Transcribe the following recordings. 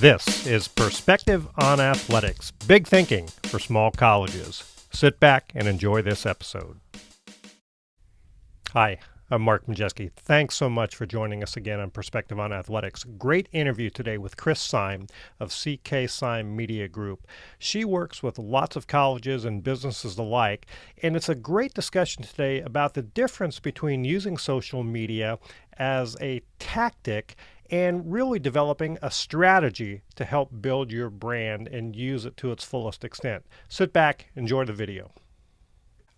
This is Perspective on Athletics, big thinking for small colleges. Sit back and enjoy this episode. Hi, I'm Mark Majeski. Thanks so much for joining us again on Perspective on Athletics. Great interview today with Syme of Syme Media Group. She works with lots of colleges and businesses alike, and it's a great discussion today about the difference between using social media as a tactic and really developing a strategy to help build your brand and use it to its fullest extent. Sit back, enjoy the video.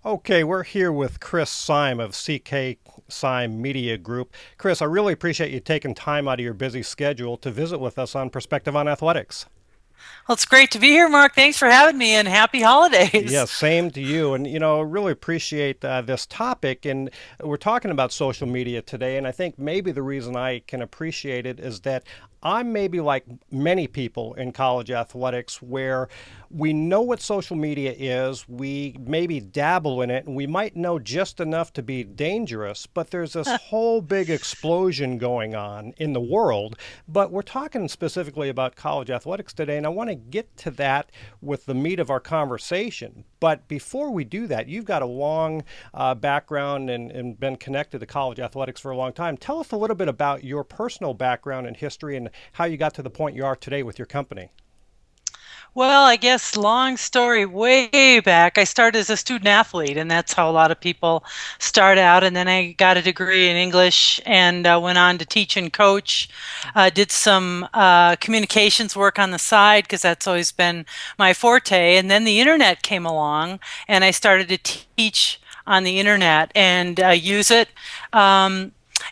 Okay, we're here with Syme of Syme Media Group. Chris, I really appreciate you taking time out of your busy schedule to visit with us on Perspective on Athletics. Well, it's great to be here, Mark. Thanks for having me, and happy holidays. Yeah, same to you. And, really appreciate this topic. And we're talking about social media today. And I think maybe the reason I can appreciate it is that I'm maybe like many people in college athletics where we know what social media is, we maybe dabble in it, and we might know just enough to be dangerous, but there's this whole big explosion going on in the world. But we're talking specifically about college athletics today, and I want to get to that with the meat of our conversation. But before we do that, you've got a long background and been connected to college athletics for a long time. Tell us a little bit about your personal background and history and how you got to the point you are today with your company. Well, I guess long story way back, I started as a student athlete, and that's how a lot of people start out. And then I got a degree in English and went on to teach and coach. Did some communications work on the side because that's always been my forte. And then the internet came along, and I started to teach on the internet and use it.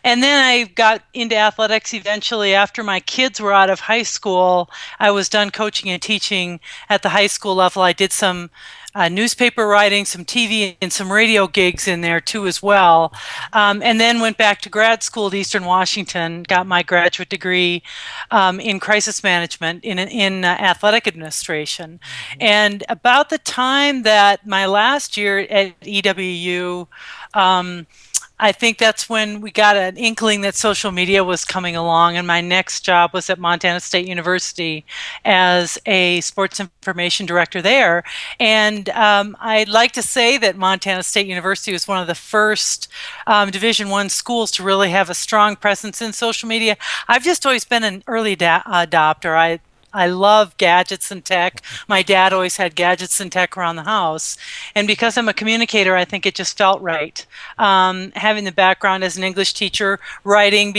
And then I got into athletics eventually after my kids were out of high school. I was done coaching and teaching at the high school level. I did some newspaper writing, some TV, and some radio gigs in there too as well. And then went back to grad school at Eastern Washington, got my graduate degree in crisis management in athletic administration. And about the time that my last year at EWU, I think that's when we got an inkling that social media was coming along, and my next job was at Montana State University as a sports information director there. And I'd like to say that Montana State University was one of the first Division I schools to really have a strong presence in social media. I've just always been an early adopter. I love gadgets and tech. My dad always had gadgets and tech around the house. And because I'm a communicator, I think it just felt right. Having the background as an English teacher, writing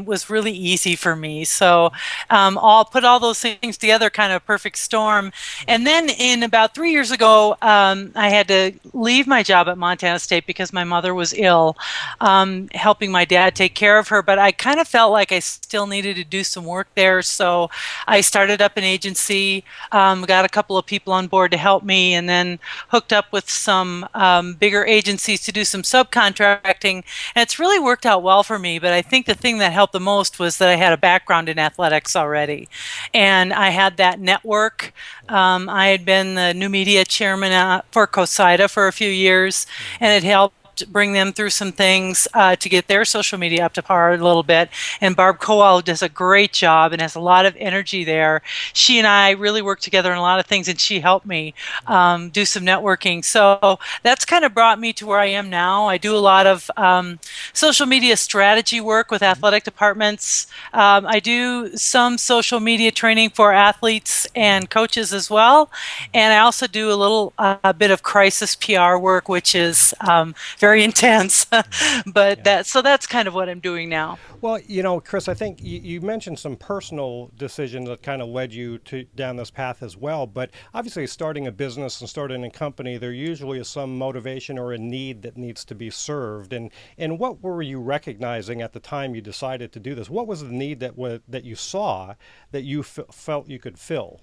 was really easy for me. So I'll put all those things together, kind of a perfect storm. And then in about 3 years ago, I had to leave my job at Montana State because my mother was ill, helping my dad take care of her. But I kind of felt like I still needed to do some work there. So I started up an agency, got a couple of people on board to help me, and then hooked up with some bigger agencies to do some subcontracting. And it's really worked out well for me, but I think the thing that helped the most was that I had a background in athletics already. And I had that network. I had been the new media chairman for COSIDA for a few years, and it helped bring them through some things to get their social media up to par a little bit. And Barb Kowal does a great job and has a lot of energy there. She and I really work together on a lot of things, and she helped me do some networking. So that's kind of brought me to where I am now. I do a lot of social media strategy work with athletic departments. I do some social media training for athletes and coaches as well. And I also do a little bit of crisis PR work, which is very intense, but that's kind of what I'm doing now. Well, Chris, I think you mentioned some personal decisions that kind of led you down this path as well. But obviously, starting a business and starting a company, there usually is some motivation or a need that needs to be served. And what were you recognizing at the time you decided to do this? What was the need that you saw that you felt you could fill?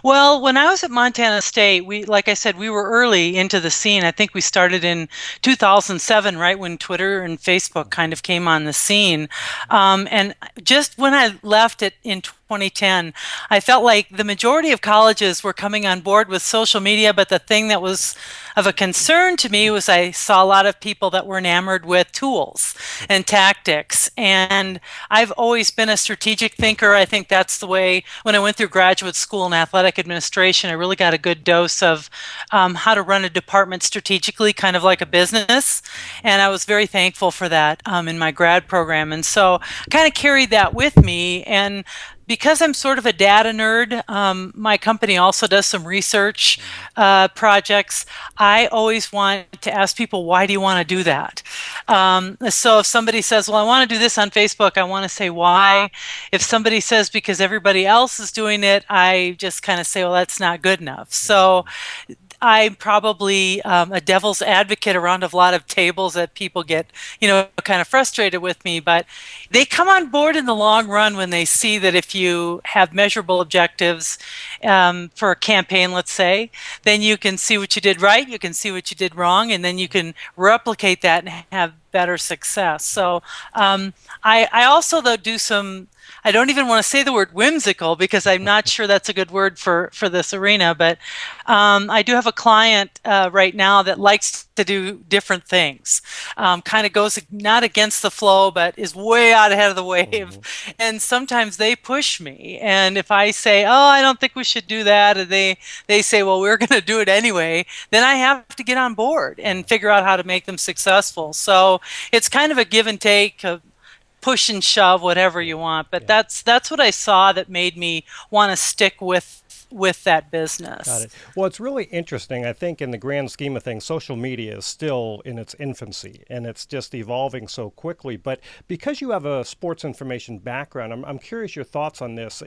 Well, when I was at Montana State, like I said, we were early into the scene. I think we started in 2007, right when Twitter and Facebook kind of came on the scene. And just when I left it in 2010, I felt like the majority of colleges were coming on board with social media, but the thing that was of a concern to me was I saw a lot of people that were enamored with tools and tactics. And I've always been a strategic thinker. I think that's the way, when I went through graduate school in athletic administration, I really got a good dose of how to run a department strategically, kind of like a business. And I was very thankful for that in my grad program. And so I kind of carried that with me. And because I'm sort of a data nerd, my company also does some research projects. I always want to ask people, why do you want to do that? So if somebody says, well, I want to do this on Facebook, I want to say why. If somebody says because everybody else is doing it, I just kind of say, well, that's not good enough. So I'm probably a devil's advocate around a lot of tables that people get, kind of frustrated with me. But they come on board in the long run when they see that if you have measurable objectives for a campaign, let's say, then you can see what you did right, you can see what you did wrong, and then you can replicate that and have better success. So I also, though, do some. I don't even want to say the word whimsical because I'm not sure that's a good word for this arena, but I do have a client right now that likes to do different things. Kind of goes not against the flow, but is way out ahead of the wave. And sometimes they push me. And if I say, oh, I don't think we should do that, and they say, well, we're going to do it anyway, then I have to get on board and figure out how to make them successful. So it's kind of a give and take, push and shove, whatever you want. But that's what I saw that made me want to stick with that Got business. it. Well, it's really interesting. I think in the grand scheme of things, social media is still in its infancy and it's just evolving so quickly. But because you have a sports information background, I'm curious your thoughts on this.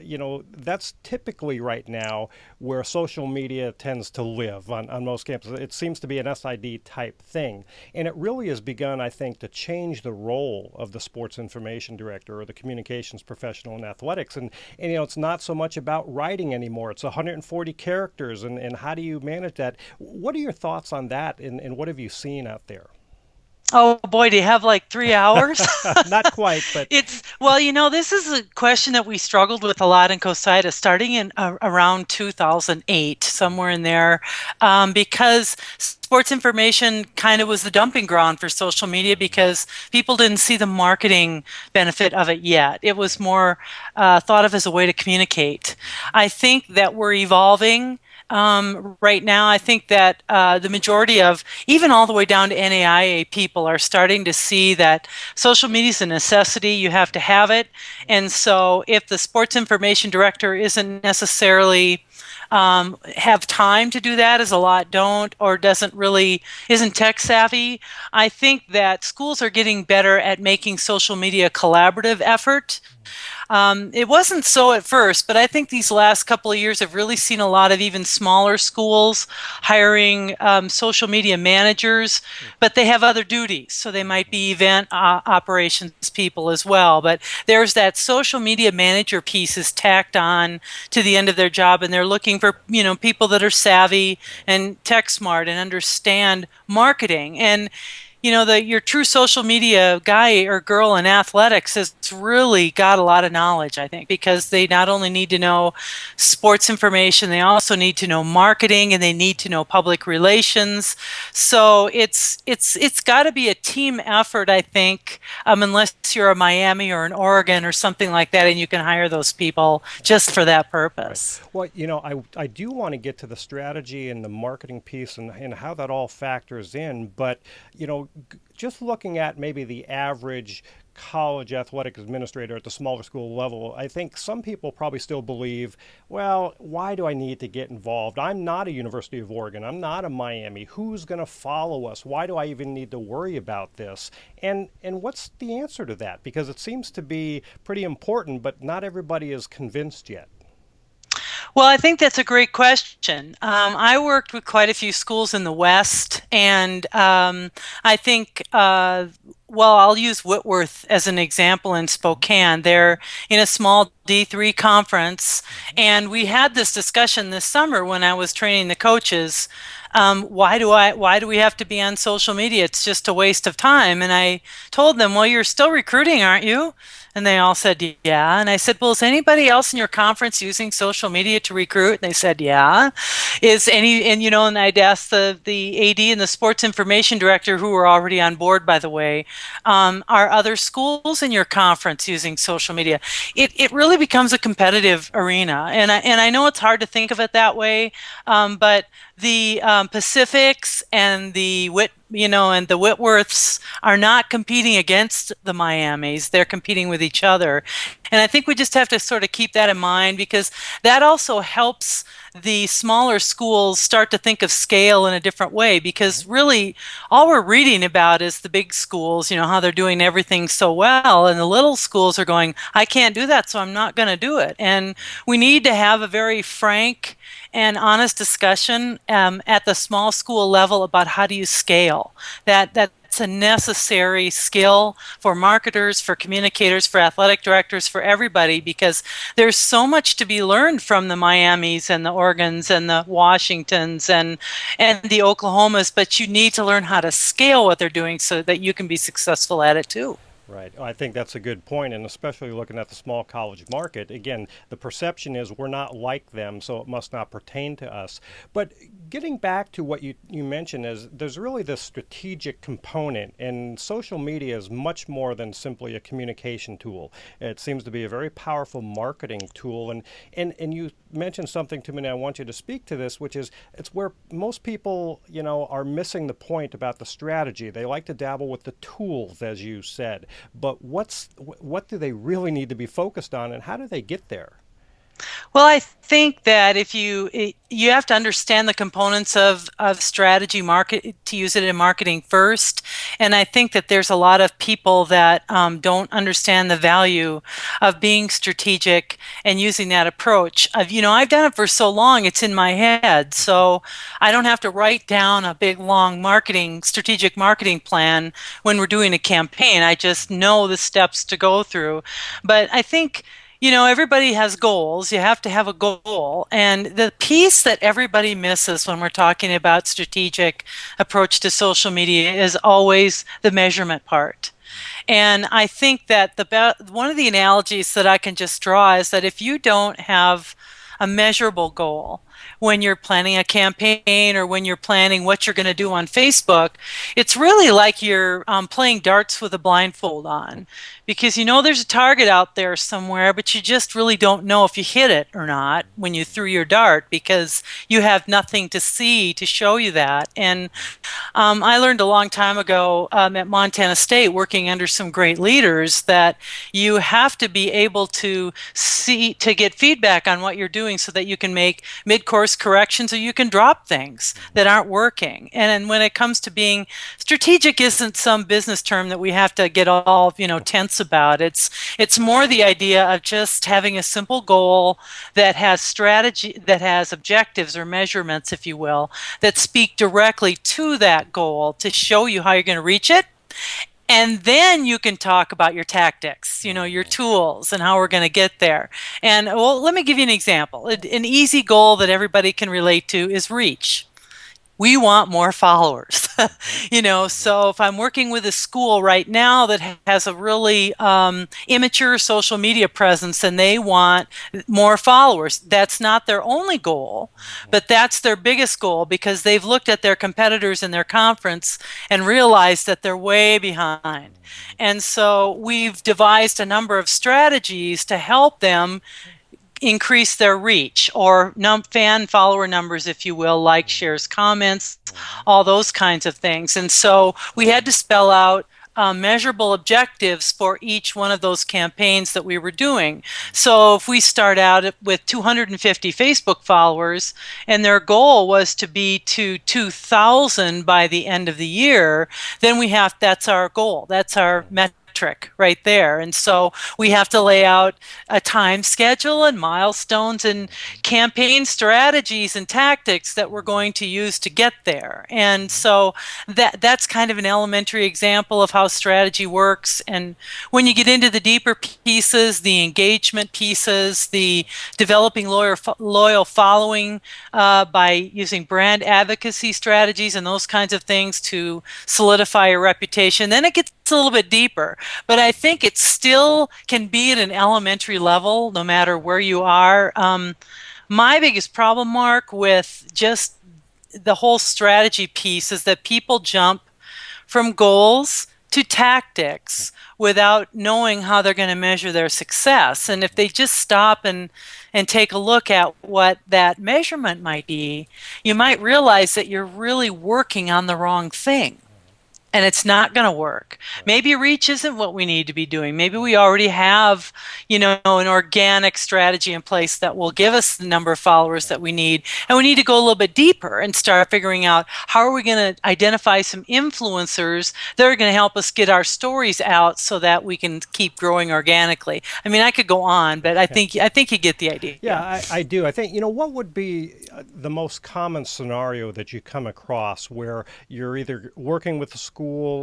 That's typically right now where social media tends to live on most campuses. It seems to be an SID type thing. And it really has begun, I think, to change the role of the sports information director or the communications professional in athletics. And it's not so much about writing anymore. It's 140 characters, and how do you manage that? What are your thoughts on that, and what have you seen out there? Oh boy, do you have like 3 hours? Not quite, but Well, this is a question that we struggled with a lot in COSIDA starting in around 2008, somewhere in there, because sports information kind of was the dumping ground for social media because people didn't see the marketing benefit of it yet. It was more thought of as a way to communicate. I think that we're evolving. Right now, I think that the majority of, even all the way down to NAIA people, are starting to see that social media is a necessity. You have to have it. And so if the sports information director isn't necessarily have time to do that, as a lot don't, or isn't tech savvy, I think that schools are getting better at making social media a collaborative effort. It wasn't so at first, but I think these last couple of years have really seen a lot of even smaller schools hiring social media managers, but they have other duties. So they might be event operations people as well. But there's that social media manager piece is tacked on to the end of their job, and they're looking for people that are savvy and tech smart and understand marketing. And your true social media guy or girl in athletics has really got a lot of knowledge, I think, because they not only need to know sports information, they also need to know marketing and they need to know public relations. So it's got to be a team effort, I think, unless you're a Miami or an Oregon or something like that, and you can hire those people just for that right. purpose. Well, I do want to get to the strategy and the marketing piece and how that all factors in. But, just looking at maybe the average college athletic administrator at the smaller school level, I think some people probably still believe, well, why do I need to get involved? I'm not a University of Oregon. I'm not a Miami. Who's going to follow us? Why do I even need to worry about this? And what's the answer to that? Because it seems to be pretty important, but not everybody is convinced yet. Well, I think that's a great question. I worked with quite a few schools in the West, and I think, well, I'll use Whitworth as an example in Spokane. They're in a small D3 conference, and we had this discussion this summer when I was training the coaches. Why do we have to be on social media? It's just a waste of time. And I told them, well, you're still recruiting, aren't you? And they all said, yeah. And I said, well, is anybody else in your conference using social media to recruit? And they said, yeah. And I'd asked the AD and the sports information director, who were already on board, by the way, are other schools in your conference using social media? It really becomes a competitive arena. And I know it's hard to think of it that way, but the Pacifics and and the Whitworths are not competing against the Miamis. They're competing with each other. And I think we just have to sort of keep that in mind, because that also helps the smaller schools start to think of scale in a different way, because really all we're reading about is the big schools, how they're doing everything so well, and the little schools are going, I can't do that, so I'm not going to do it. And we need to have a very frank and honest discussion at the small school level about how do you scale. That's a necessary skill for marketers, for communicators, for athletic directors, for everybody, because there's so much to be learned from the Miamis and the Oregons and the Washingtons and the Oklahomas, but you need to learn how to scale what they're doing so that you can be successful at it too. Right. I think that's a good point, and especially looking at the small college market. Again, the perception is we're not like them, so it must not pertain to us. But getting back to what you mentioned is there's really this strategic component, and social media is much more than simply a communication tool. It seems to be a very powerful marketing tool, and you mentioned something to me, and I want you to speak to this, which is it's where most people, are missing the point about the strategy. They like to dabble with the tools, as you said. But what do they really need to be focused on, and how do they get there? Well, I think that if you have to understand the components of strategy market to use it in marketing first, and I think that there's a lot of people that don't understand the value of being strategic and using that approach. I've done it for so long; it's in my head, so I don't have to write down a big long strategic marketing plan when we're doing a campaign. I just know the steps to go through. But I think everybody has goals. You have to have a goal. And the piece that everybody misses when we're talking about strategic approach to social media is always the measurement part. And I think that one of the analogies that I can just draw is that if you don't have a measurable goal when you're planning a campaign or when you're planning what you're going to do on Facebook, it's really like you're playing darts with a blindfold on, because there's a target out there somewhere, but you just really don't know if you hit it or not when you threw your dart, because you have nothing to see to show you that. And I learned a long time ago at Montana State, working under some great leaders, that you have to be able to get feedback on what you're doing so that you can make mid-course corrections, or you can drop things that aren't working. And when it comes to being strategic, isn't some business term that we have to get all tense about. It's more the idea of just having a simple goal that has strategy, that has objectives or measurements, if you will, that speak directly to that goal to show you how you're going to reach it. And then you can talk about your tactics, your tools, and how we're going to get there. And well, let me give you an example. An easy goal that everybody can relate to is reach. We want more followers. So if I'm working with a school right now that has a really immature social media presence and they want more followers, that's not their only goal, but that's their biggest goal, because they've looked at their competitors in their conference and realized that they're way behind. And so we've devised a number of strategies to help them increase their reach, or fan follower numbers, if you will, like shares, comments, all those kinds of things. And so we had to spell out measurable objectives for each one of those campaigns that we were doing. So if we start out with 250 Facebook followers and their goal was to be to 2,000 by the end of the year, then that's our goal. That's our metric metric right there. And so we have to lay out a time schedule and milestones and campaign strategies and tactics that we're going to use to get there. And so that's kind of an elementary example of how strategy works. And when you get into the deeper pieces, the engagement pieces, the developing loyal following by using brand advocacy strategies and those kinds of things to solidify your reputation, then it gets a little bit deeper. But I think it still can be at an elementary level, no matter where you are. My biggest problem, Mark, with just the whole strategy piece is that people jump from goals to tactics without knowing how they're going to measure their success. And if they just stop and take a look at what that measurement might be, you might realize that you're really working on the wrong thing and it's not going to work. Maybe reach isn't what we need to be doing. Maybe we already have, an organic strategy in place that will give us the number of followers that we need. And we need to go a little bit deeper and start figuring out how are we going to identify some influencers that are going to help us get our stories out so that we can keep growing organically. I mean, I could go on, but I think you get the idea. Yeah, I do. I think, what would be the most common scenario that you come across where you're either working with a school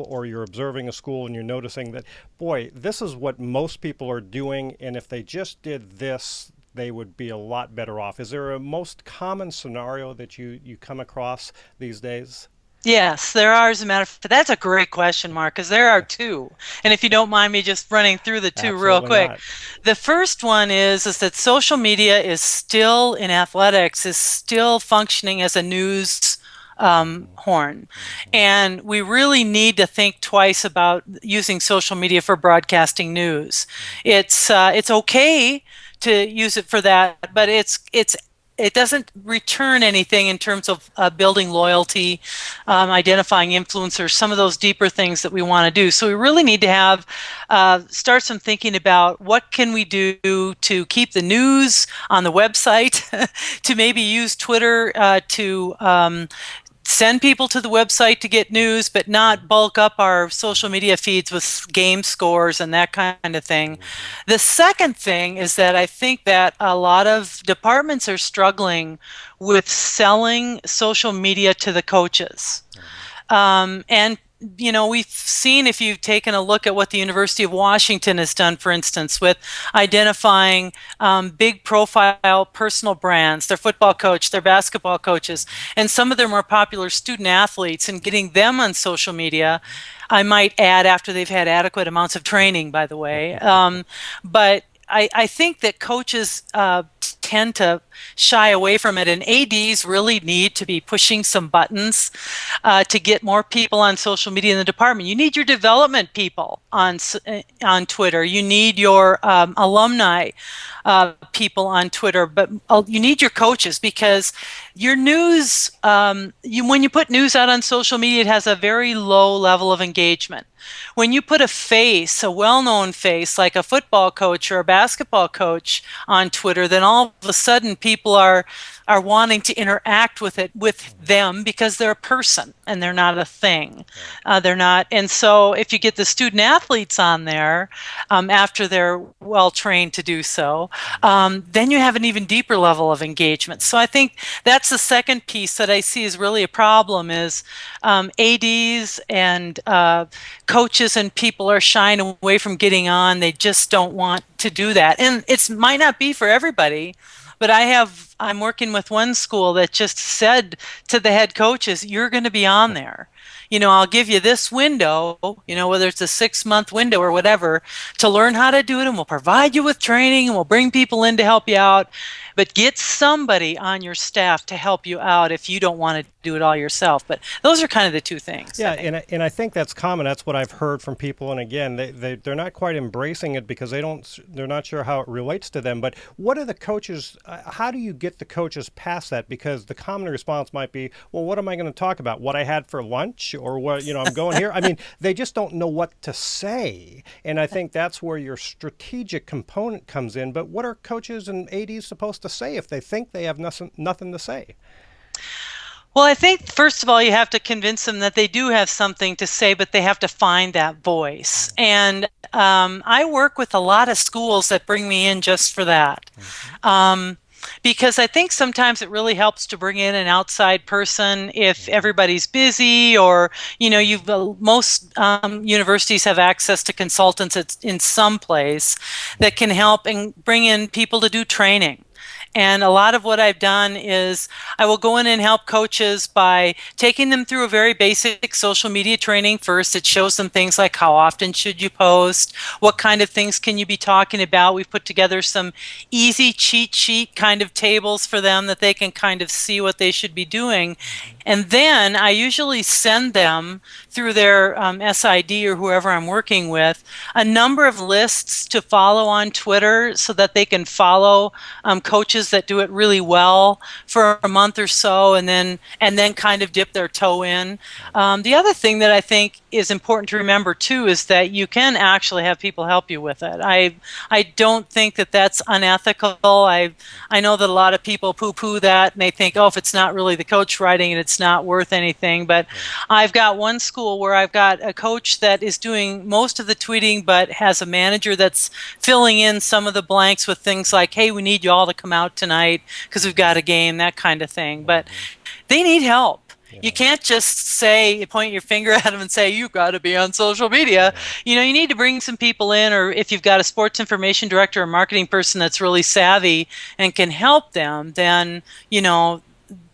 or you're observing a school and you're noticing that, boy, this is what most people are doing, and if they just did this, they would be a lot better off. Is there a most common scenario that you come across these days? Yes, there are, as a matter of fact. That's a great question, Mark, because there are two. And if you don't mind me just running through the two real Absolutely quick. not. The first one is that social media is still, in athletics, is still functioning as a news horn. And we really need to think twice about using social media for broadcasting news. It's okay to use it for that, but it doesn't return anything in terms of building loyalty, identifying influencers, some of those deeper things that we want to do. So we really need to have start some thinking about what can we do to keep the news on the website, to maybe use Twitter to send people to the website to get news, but not bulk up our social media feeds with game scores and that kind of thing. The second thing is that I think that a lot of departments are struggling with selling social media to the coaches. And we've seen, if you've taken a look at what the University of Washington has done, for instance, with identifying big profile personal brands, their football coach, their basketball coaches, and some of their more popular student athletes, and getting them on social media. I might add, after they've had adequate amounts of training, by the way. But I think that coaches tend to shy away from it, and ADs really need to be pushing some buttons to get more people on social media in the department. You need your development people on Twitter. You need your alumni people on Twitter, but you need your coaches, because your news, when you put news out on social media, it has a very low level of engagement. When you put a well-known face like a football coach or a basketball coach on Twitter, then all of a sudden people are wanting to interact with them because they're a person and they're not a thing. They're not, and so if you get the student athletes on there after they're well trained to do so, then you have an even deeper level of engagement. So I think that's the second piece that I see is really a problem is ADs and coaches and people are shying away from getting on. They just don't want to do that, and it might not be for everybody. But I'm working with one school that just said to the head coaches, you're going to be on there. I'll give you this window, whether it's a 6-month window or whatever, to learn how to do it, and we'll provide you with training, and we'll bring people in to help you out. But get somebody on your staff to help you out if you don't want to do it all yourself. But those are kind of the two things. Yeah, and I think that's common. That's what I've heard from people. And again, they're not quite embracing it because they're not sure how it relates to them. But what are the coaches? How do you get the coaches past that? Because the common response might be, well, what am I going to talk about? What I had for lunch, or what I'm going here. I mean, they just don't know what to say. And I think that's where your strategic component comes in. But what are coaches and ADs supposed to say if they think they have nothing to say? Well, I think first of all, you have to convince them that they do have something to say, but they have to find that voice. And I work with a lot of schools that bring me in just for that. Mm-hmm. Um, because I think sometimes it really helps to bring in an outside person if Mm-hmm. everybody's busy, or you've most universities have access to consultants in some place that can help and bring in people to do training. And a lot of what I've done is I will go in and help coaches by taking them through a very basic social media training first. It shows them things like how often should you post, what kind of things can you be talking about. We've put together some easy cheat sheet kind of tables for them that they can kind of see what they should be doing. Mm-hmm. And then I usually send them through their SID or whoever I'm working with a number of lists to follow on Twitter so that they can follow coaches that do it really well for a month or so, and then kind of dip their toe in. The other thing that I think is important to remember too is that you can actually have people help you with it. I don't think that that's unethical. I know that a lot of people poo-poo that and they think, oh, if it's not really the coach writing it, it's not worth anything. But Right. I've got one school where I've got a coach that is doing most of the tweeting, but has a manager that's filling in some of the blanks with things like, hey, we need you all to come out tonight because we've Mm-hmm. got a game, that kind of thing. But Mm-hmm. they need help. You Yeah. can't just say, point your finger at them and say, you've got to be on social media. Right. You need to bring some people in, or if you've got a sports information director or marketing person that's really savvy and can help them, then,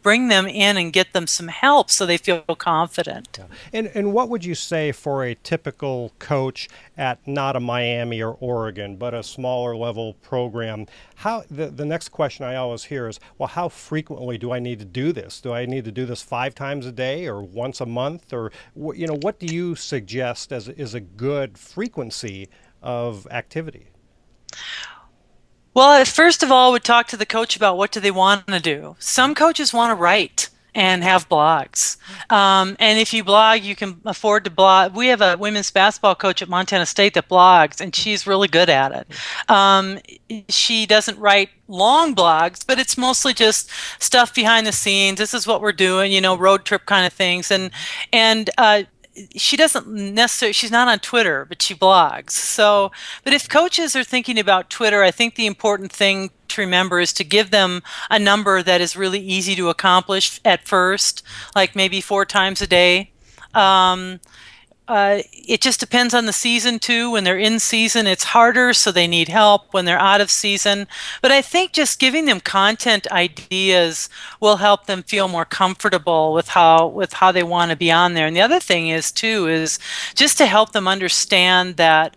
bring them in and get them some help so they feel confident. Yeah. And what would you say for a typical coach at not a Miami or Oregon, but a smaller level program? How the next question I always hear is, well, how frequently do I need to do this? Do I need to do this 5 times a day or once a month, or what do you suggest as is a good frequency of activity? Well, first of all, I would talk to the coach about what do they want to do. Some coaches want to write and have blogs. And if you blog, you can afford to blog. We have a women's basketball coach at Montana State that blogs, and she's really good at it. Um, she doesn't write long blogs, but it's mostly just stuff behind the scenes. This is what we're doing, road trip kind of things. And she doesn't necessarily, she's not on Twitter, but she blogs. So, but if coaches are thinking about Twitter, I think the important thing to remember is to give them a number that is really easy to accomplish at first, like maybe 4 times a day. Um, it just depends on the season too. When they're in season, it's harder, so they need help. When they're out of season, but I think just giving them content ideas will help them feel more comfortable with how they want to be on there. And the other thing is too is just to help them understand that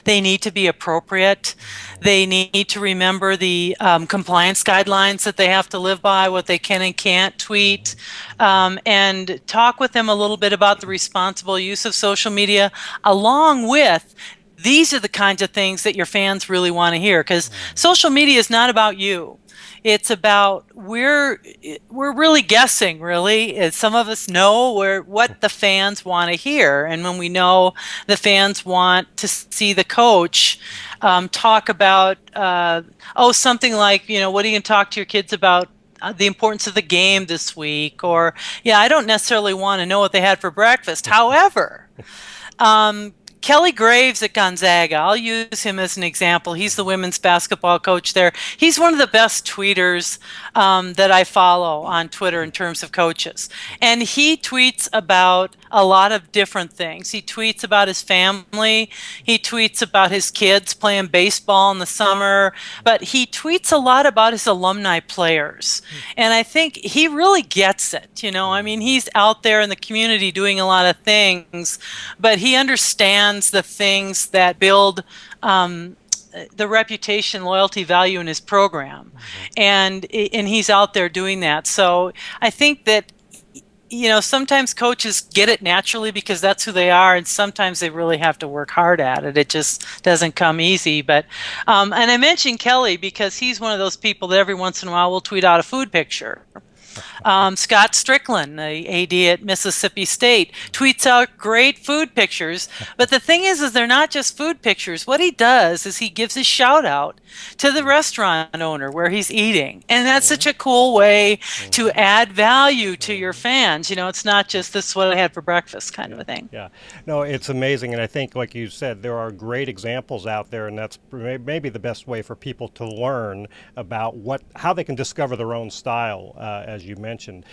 they need to be appropriate. They need to remember the compliance guidelines that they have to live by, what they can and can't tweet, and talk with them a little bit about the responsible use of social media, along with these are the kinds of things that your fans really want to hear, because social media is not about you. It's about we're really guessing, really. Some of us know what the fans want to hear, and when we know the fans want to see the coach talk about something like, what are you going to talk to your kids about, the importance of the game this week, or yeah, I don't necessarily want to know what they had for breakfast. However, um, Kelly Graves at Gonzaga, I'll use him as an example. He's the women's basketball coach there. He's one of the best tweeters that I follow on Twitter in terms of coaches. And he tweets about a lot of different things. He tweets about his family. He tweets about his kids playing baseball in the summer. But he tweets a lot about his alumni players. And I think he really gets it. I mean, he's out there in the community doing a lot of things, but he understands the things that build the reputation, loyalty, value in his program, and he's out there doing that. So I think that sometimes coaches get it naturally because that's who they are, and sometimes they really have to work hard at it. It just doesn't come easy. But and I mentioned Kelly because he's one of those people that every once in a while will tweet out a food picture. Scott Strickland, the AD at Mississippi State, tweets out great food pictures. But the thing is they're not just food pictures. What he does is he gives a shout out to the restaurant owner where he's eating. And that's such a cool way to add value to your fans. It's not just this is what I had for breakfast kind of Yeah, a thing. yeah. No, it's amazing, and I think, like you said, there are great examples out there, and that's maybe the best way for people to learn about how they can discover their own style, as you mentioned.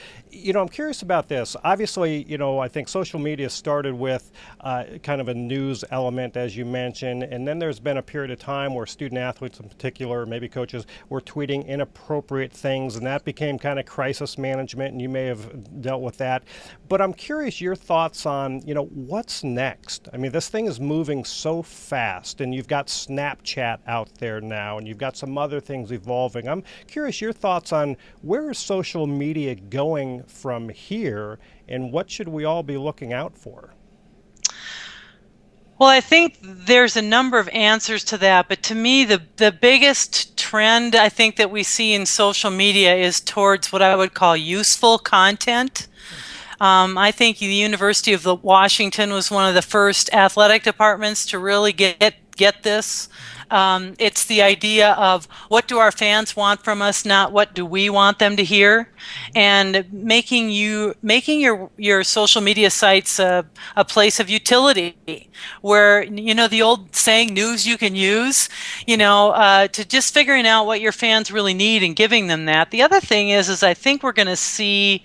I'm curious about this. Obviously, I think social media started with kind of a news element, as you mentioned, and then there's been a period of time where student athletes, in particular, maybe coaches, were tweeting inappropriate things, and that became kind of crisis management, and you may have dealt with that. But I'm curious your thoughts on, what's next? I mean, this thing is moving so fast, and you've got Snapchat out there now, and you've got some other things evolving. I'm curious your thoughts on where is social media going from here, and what should we all be looking out for? Well, I think there's a number of answers to that, but to me, the biggest trend I think that we see in social media is towards what I would call useful content. I think the University of Washington was one of the first athletic departments to really get this. It's the idea of what do our fans want from us, not what do we want them to hear, and making your social media sites a place of utility, where the old saying "news you can use," to just figuring out what your fans really need and giving them that. The other thing is I think we're going to see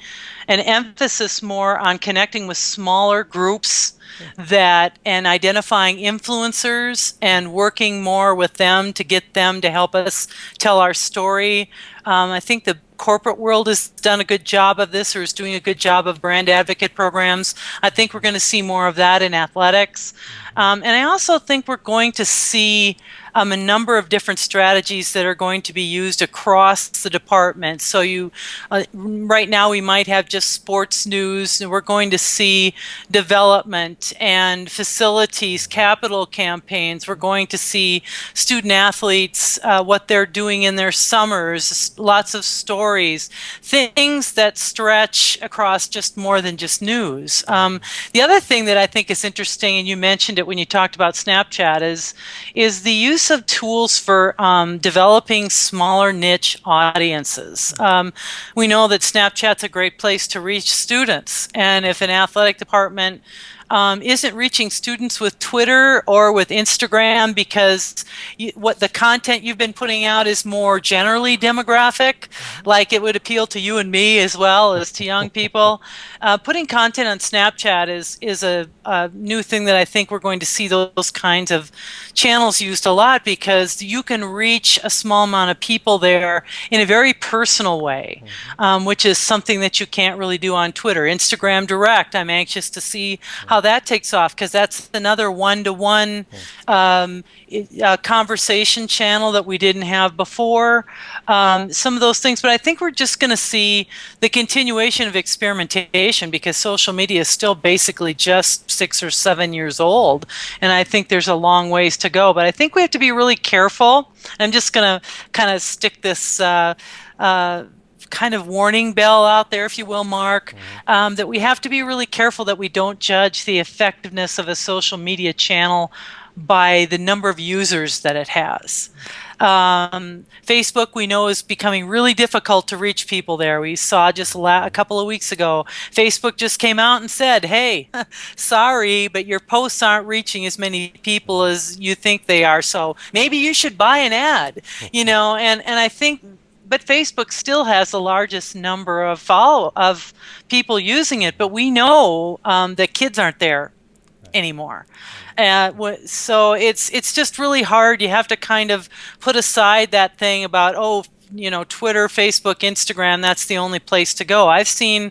an emphasis more on connecting with smaller groups and identifying influencers and working more with them to get them to help us tell our story. I think the corporate world has done a good job of this, or is doing a good job of brand advocate programs. I think we're going to see more of that in athletics. And I also think we're going to see a number of different strategies that are going to be used across the department. So right now we might have just sports news, and we're going to see development and facilities, capital campaigns. We're going to see student athletes, what they're doing in their summers, lots of stories, things that stretch across just more than just news. The other thing that I think is interesting, and you mentioned it when you talked about Snapchat, is the use of tools for developing smaller niche audiences. We know that Snapchat's a great place to reach students, and if an athletic department isn't reaching students with Twitter or with Instagram because what the content you've been putting out is more generally demographic, like it would appeal to you and me as well as to young people. Putting content on Snapchat is a new thing that I think we're going to see those kinds of channels used a lot, because you can reach a small amount of people there in a very personal way, which is something that you can't really do on Twitter. Instagram Direct, I'm anxious to see how that takes off, because that's another one-to-one conversation channel that we didn't have before. Some of those things, but I think we're just going to see the continuation of experimentation, because social media is still basically just 6 or 7 years old, and I think there's a long ways to go. But I think we have to be really careful. I'm just going to kind of stick this kind of warning bell out there, if you will, Mark, that we have to be really careful that we don't judge the effectiveness of a social media channel by the number of users that it has. Facebook, we know, is becoming really difficult to reach people there. We saw just a couple of weeks ago, Facebook just came out and said, hey, sorry, but your posts aren't reaching as many people as you think they are, so maybe you should buy an ad, and I think, but Facebook still has the largest number of people using it, but we know that kids aren't there anymore. So it's just really hard. You have to kind of put aside that thing about, Twitter, Facebook, Instagram, that's the only place to go. I've seen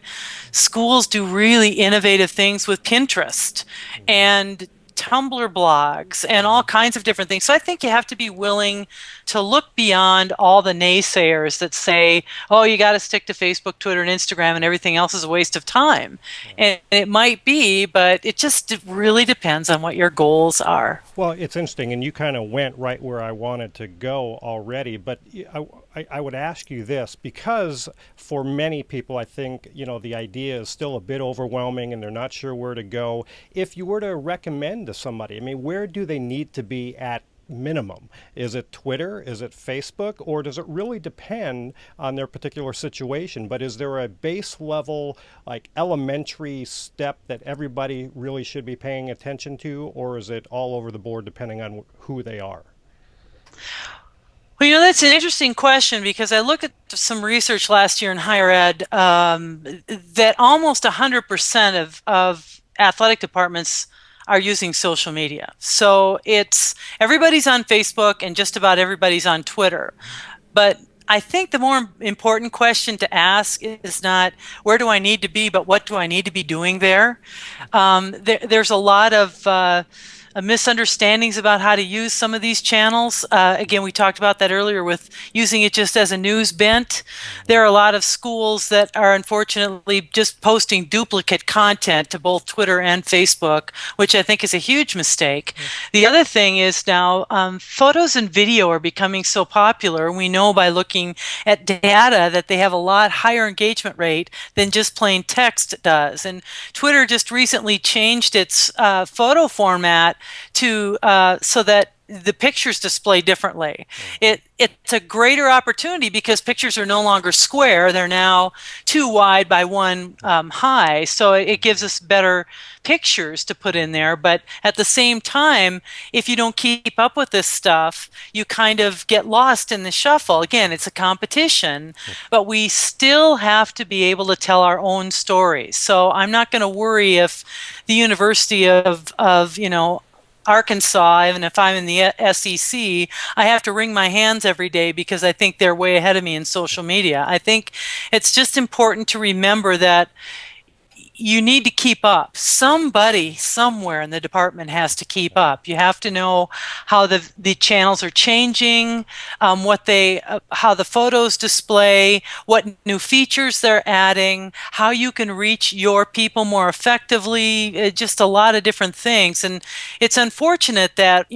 schools do really innovative things with Pinterest and Tumblr blogs and all kinds of different things. So I think you have to be willing to look beyond all the naysayers that say, oh, you got to stick to Facebook, Twitter, and Instagram, and everything else is a waste of time. And it might be, but it really depends on what your goals are. Well, it's interesting, and you kind of went right where I wanted to go already, but I would ask you this because for many people, I think, the idea is still a bit overwhelming and they're not sure where to go. If you were to recommend to somebody, I mean, where do they need to be at minimum? Is it Twitter? Is it Facebook? Or does it really depend on their particular situation? But is there a base level, like elementary step that everybody really should be paying attention to? Or is it all over the board depending on who they are? Well, that's an interesting question because I looked at some research last year in higher ed that almost 100% of athletic departments are using social media. So it's everybody's on Facebook and just about everybody's on Twitter. But I think the more important question to ask is not where do I need to be, but what do I need to be doing there? There's a lot of misunderstandings about how to use some of these channels. Again, we talked about that earlier with using it just as a news bent. There are a lot of schools that are unfortunately just posting duplicate content to both Twitter and Facebook, which I think is a huge mistake. The other thing is now photos and video are becoming so popular. We know by looking at data that they have a lot higher engagement rate than just plain text does. And Twitter just recently changed its photo format to so that the pictures display differently. It's a greater opportunity because pictures are no longer square; they're now 2 wide by 1 high. So it gives us better pictures to put in there. But at the same time, if you don't keep up with this stuff, you kind of get lost in the shuffle. Again, it's a competition, but we still have to be able to tell our own stories. So I'm not going to worry if the University of Arkansas, even if I'm in the SEC, I have to wring my hands every day because I think they're way ahead of me in social media. I think it's just important to remember that you need to keep up. Somebody somewhere in the department has to keep up. You have to know how the channels are changing, how the photos display, what new features they're adding, how you can reach your people more effectively, just a lot of different things. And it's unfortunate that,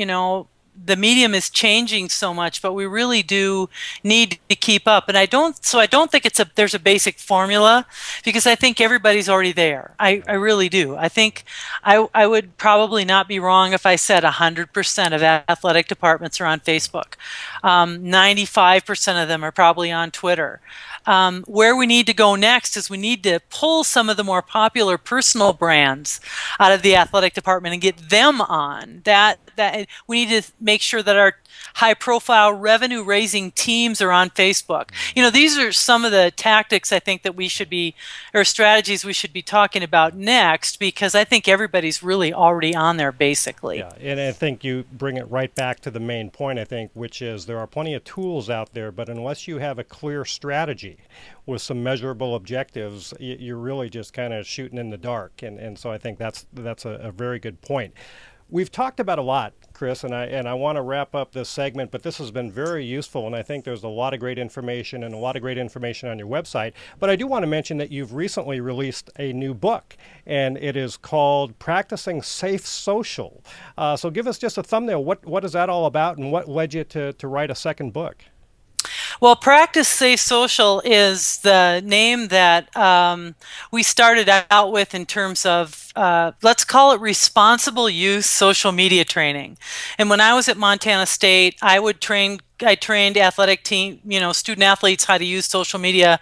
the medium is changing so much, but we really do need to keep up. And I don't think there's a basic formula because I think everybody's already there. I really do. I think I would probably not be wrong if I said 100% of athletic departments are on Facebook. 95% of them are probably on Twitter. Where we need to go next is we need to pull some of the more popular personal brands out of the athletic department and get them on. That we need to make sure that our high-profile revenue-raising teams are on Facebook. These are some of the tactics I think that we should be, or strategies we should be talking about next, because I think everybody's really already on there, basically. Yeah, and I think you bring it right back to the main point, I think, which is there are plenty of tools out there, but unless you have a clear strategy with some measurable objectives, you're really just kind of shooting in the dark. And so I think that's a very good point. We've talked about a lot, Chris, and I want to wrap up this segment, but this has been very useful, and I think there's a lot of great information and a lot of great information on your website. But I do want to mention that you've recently released a new book, and it is called Practicing Safe Social. So give us just a thumbnail. What is that all about, and what led you to write a second book? Well, Practice Safe Social is the name that we started out with in terms of, let's call it responsible use social media training. And when I was at Montana State, I trained athletic team, student athletes how to use social media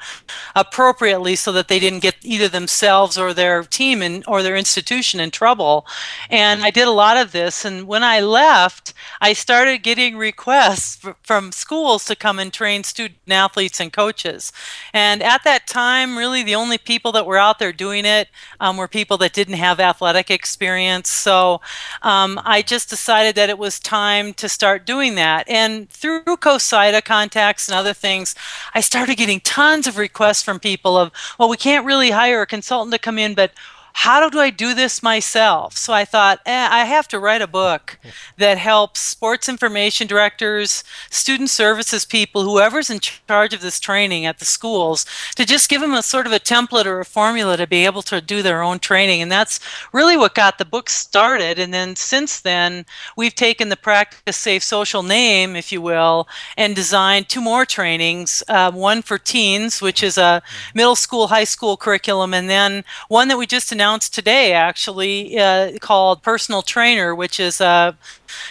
appropriately so that they didn't get either themselves or their team or their institution in trouble. And I did a lot of this. And when I left, I started getting requests from schools to come and train student athletes and coaches. And at that time, really the only people that were out there doing it were people that didn't have athletic experience. So I just decided that it was time to start doing that. And through COSIDA contacts and other things, I started getting tons of requests from people of, well, we can't really hire a consultant to come in, but how do I do this myself? So I thought, I have to write a book that helps sports information directors, student services people, whoever's in charge of this training at the schools, to just give them a sort of a template or a formula to be able to do their own training. And that's really what got the book started. And then since then, we've taken the Practice Safe Social name, if you will, and designed two more trainings, one for teens, which is a middle school, high school curriculum, and then one that we just announced today, actually, called Personal Trainer, which is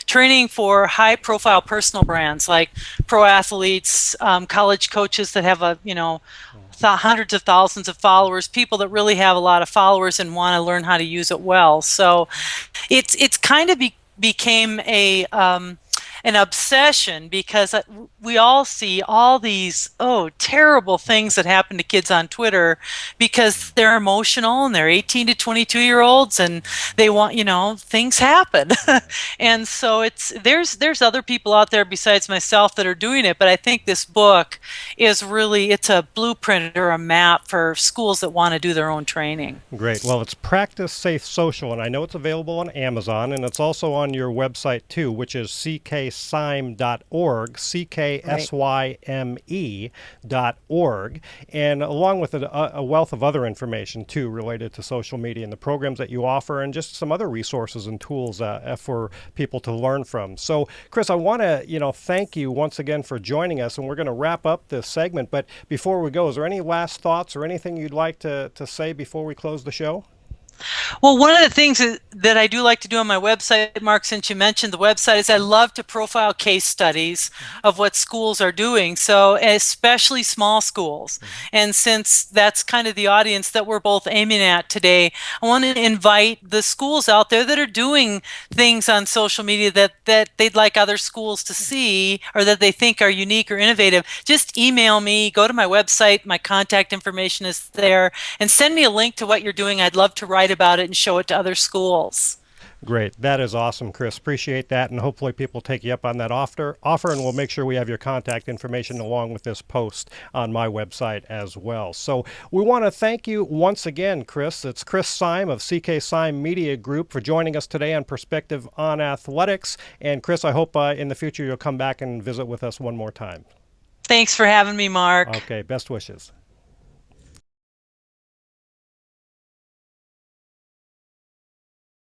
training for high-profile personal brands like pro athletes, college coaches that have hundreds of thousands of followers, people that really have a lot of followers and want to learn how to use it well. So it's kind of became a an obsession because we all see all these terrible things that happen to kids on Twitter because they're emotional and they're 18 to 22 year olds and they want things happen. And so there's other people out there besides myself that are doing it, but I think this book is really, it's a blueprint or a map for schools that want to do their own training. Great. Well, it's Practice Safe Social, and I know it's available on Amazon, and it's also on your website too, which is cksyme.org, Right. cksyme.org, and along with a wealth of other information too related to social media and the programs that you offer, and just some other resources and tools for people to learn from. So, Chris, I want to thank you once again for joining us, and we're going to wrap up this segment. But before we go, is there any last thoughts or anything you'd like to say before we close the show? Well, one of the things that I do like to do on my website, Mark, since you mentioned the website, is I love to profile case studies of what schools are doing. So, especially small schools. And since that's kind of the audience that we're both aiming at today, I want to invite the schools out there that are doing things on social media that they'd like other schools to see or that they think are unique or innovative. Just email me, go to my website, my contact information is there, and send me a link to what you're doing. I'd love to write about it and show it to other schools. Great. That is awesome, Chris. Appreciate that. And hopefully people take you up on that offer, and we'll make sure we have your contact information along with this post on my website as well. So we want to thank you once again, Chris. It's Chris Syme of CK Syme Media Group for joining us today on Perspective on Athletics. And Chris, I hope in the future you'll come back and visit with us one more time. Thanks for having me, Mark. Okay, best wishes.